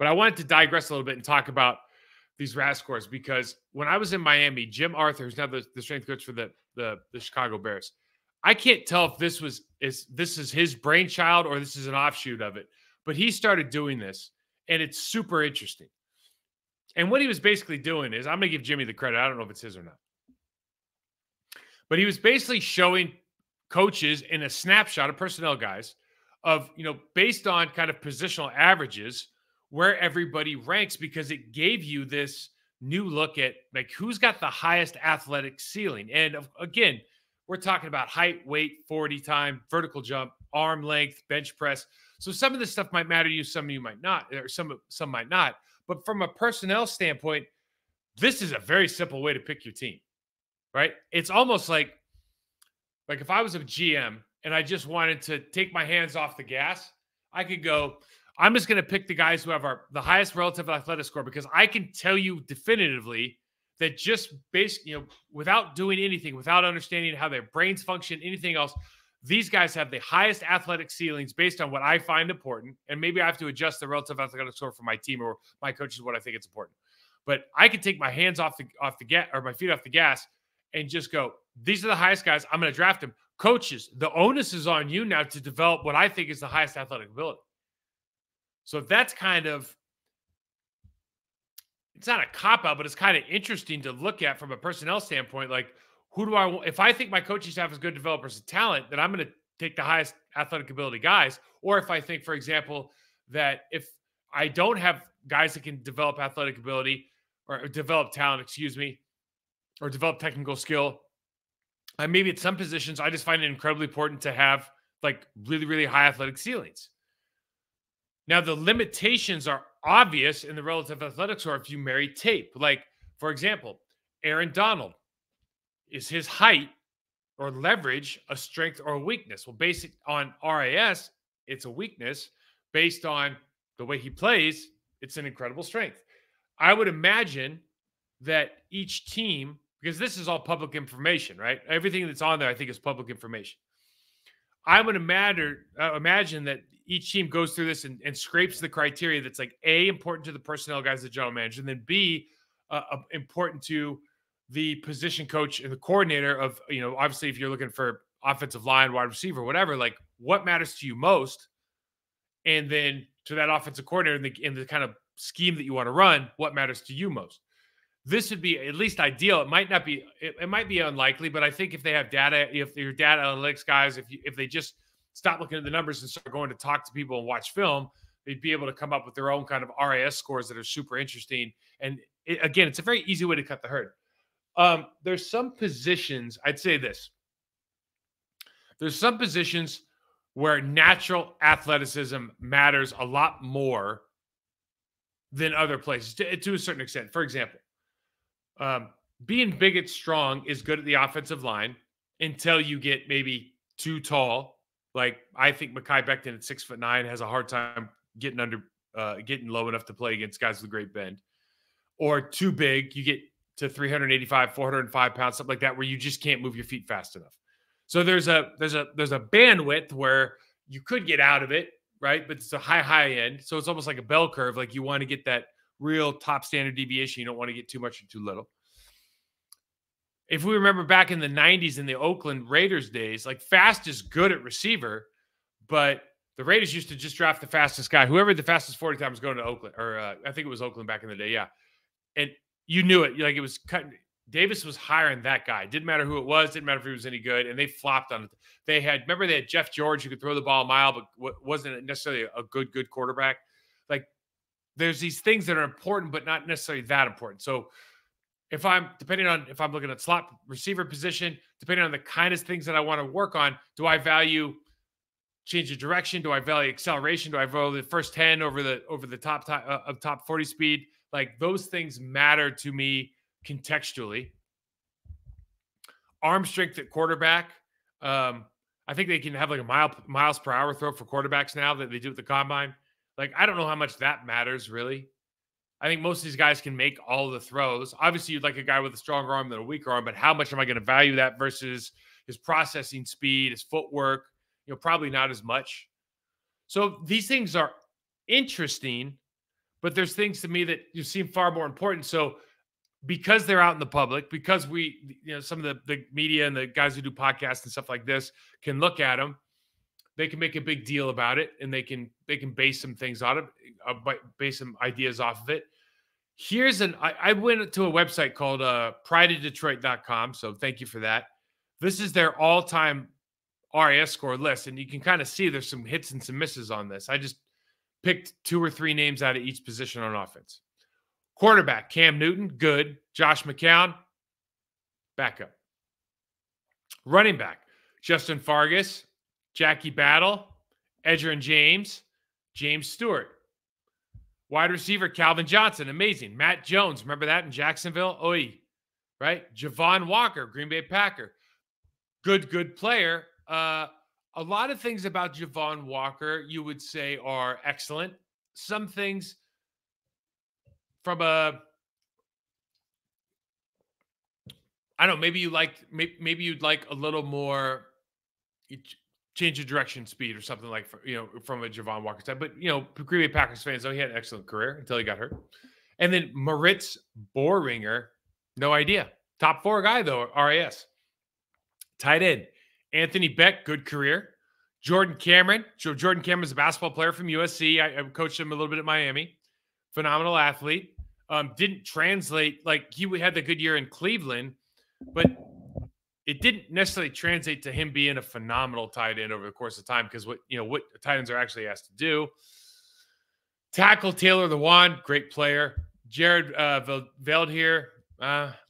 But I wanted to digress a little bit and talk about these RAS scores because when I was in Miami, Jim Arthur, who's now the strength coach for the Chicago Bears, I can't tell if this is his brainchild or this is an offshoot of it. But he started doing this, and it's super interesting. And what he was basically doing is, I'm going to give Jimmy the credit. I don't know if it's his or not. But he was basically showing coaches in a snapshot of personnel guys of, based on kind of positional averages, where everybody ranks, because it gave you this new look at like who's got the highest athletic ceiling. And again, we're talking about height, weight, 40 time, vertical jump, arm length, bench press. So some of this stuff might matter to you, some of you might not, or some might not. But from a personnel standpoint, this is a very simple way to pick your team, right? It's almost like if I was a GM and I just wanted to take my hands off the gas, I could go, I'm just going to pick the guys who have the highest relative athletic score, because I can tell you definitively that just without doing anything, without understanding how their brains function, anything else, these guys have the highest athletic ceilings based on what I find important. And maybe I have to adjust the relative athletic score for my team or my coaches, what I think it's important. But I can take my hands off the gas, or my feet off the gas, and just go, these are the highest guys. I'm going to draft them. Coaches, the onus is on you now to develop what I think is the highest athletic ability. So that's kind of, it's not a cop-out, but it's kind of interesting to look at from a personnel standpoint. Like, who do I want? If I think my coaching staff is good developers of talent, then I'm going to take the highest athletic ability guys. Or if I think, for example, that if I don't have guys that can develop athletic ability or develop talent, or develop technical skill, maybe at some positions, I just find it incredibly important to have like really, really high athletic ceilings. Now, the limitations are obvious in the relative athletics, or if you marry tape. Like, for example, Aaron Donald, is his height or leverage a strength or a weakness? Well, based on RAS, it's a weakness. Based on the way he plays, it's an incredible strength. I would imagine that each team, because this is all public information, right? Everything that's on there, I think, is public information. I would imagine that each team goes through this and scrapes the criteria that's like A, important to the personnel guys, the general manager, and then B, important to the position coach and the coordinator of, obviously if you're looking for offensive line, wide receiver, whatever, like what matters to you most. And then to that offensive coordinator in the kind of scheme that you want to run, what matters to you most. This would be at least ideal. It might not be, it might be unlikely, but I think if they have data, if your data analytics guys, if they just stop looking at the numbers and start going to talk to people and watch film, they'd be able to come up with their own kind of RAS scores that are super interesting. And again, it's a very easy way to cut the herd. There's some positions, I'd say this. There's some positions where natural athleticism matters a lot more than other places to a certain extent. For example, being big and strong is good at the offensive line until you get maybe too tall. Like I think Mekhi Becton at 6'9" has a hard time getting low enough to play against guys with a great bend. Or too big, you get to 385, 405 pounds, something like that, where you just can't move your feet fast enough. So there's a bandwidth where you could get out of it, right? But it's a high end. So it's almost like a bell curve. Like you want to get that real top standard deviation. You don't want to get too much or too little. If we remember back in the 90s in the Oakland Raiders days, like fast is good at receiver, but the Raiders used to just draft the fastest guy. Whoever the fastest 40 times going to Oakland, or I think it was Oakland back in the day. Yeah. And you knew it. Like it was cutting. Davis was hiring that guy. Didn't matter who it was. Didn't matter if he was any good. And they flopped on it. They had Jeff George who could throw the ball a mile, but wasn't necessarily a good quarterback. Like there's these things that are important, but not necessarily that important. So if I'm looking at slot receiver position, depending on the kind of things that I want to work on, do I value change of direction? Do I value acceleration? Do I value the first 10 over the top 40 speed? Like those things matter to me contextually. Arm strength at quarterback. I think they can have like a miles per hour throw for quarterbacks now that they do at the combine. Like, I don't know how much that matters really. I think most of these guys can make all the throws. Obviously, you'd like a guy with a stronger arm than a weaker arm, but how much am I going to value that versus his processing speed, his footwork? Probably not as much. So these things are interesting, but there's things to me that you seem far more important. So because they're out in the public, because we, some of the media and the guys who do podcasts and stuff like this can look at them, they can make a big deal about it, and they can base some things on it, base some ideas off of it. I went to a website called prideofdetroit.com. So thank you for that. This is their all-time RAS score list, and you can kind of see there's some hits and some misses on this. I just picked 2 or 3 names out of each position on offense. Quarterback, Cam Newton, good. Josh McCown, backup. Running back, Justin Fargas, Jackie Battle, Edgerrin James, James Stewart. Wide receiver, Calvin Johnson, amazing. Matt Jones, remember that in Jacksonville? Oi, right? Javon Walker, Green Bay Packer. Good player. A lot of things about Javon Walker you would say are excellent. Some things from I don't know, maybe you'd like a little more change of direction speed or something like, from a Javon Walker side. But, Green Bay Packers fans, though, he had an excellent career until he got hurt. And then Moritz Boehringer, no idea. Top 4 guy, though, RAS. Tight end, Anthony Beck, good career. Jordan Cameron. Jordan Cameron's a basketball player from USC. I coached him a little bit at Miami. Phenomenal athlete. Didn't translate, like he had the good year in Cleveland, but it didn't necessarily translate to him being a phenomenal tight end over the course of time, because what tight ends are actually asked to do. Tackle, Taylor Lewan, great player. Jared Veldheer,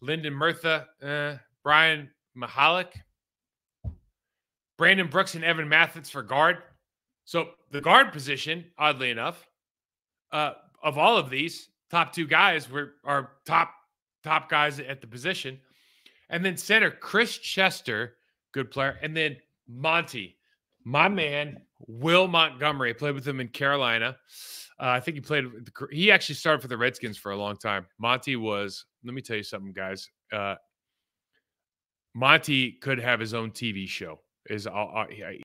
Lyndon Murtha, Brian Mahalik, Brandon Brooks, and Evan Mathis for guard. So the guard position, oddly enough, of all of these, top 2 guys are top guys at the position. And then center, Chris Chester, good player. And then Monty, my man, Will Montgomery. I played with him in Carolina. I think he actually started for the Redskins for a long time. Monty was, let me tell you something, guys. Monty could have his own TV show.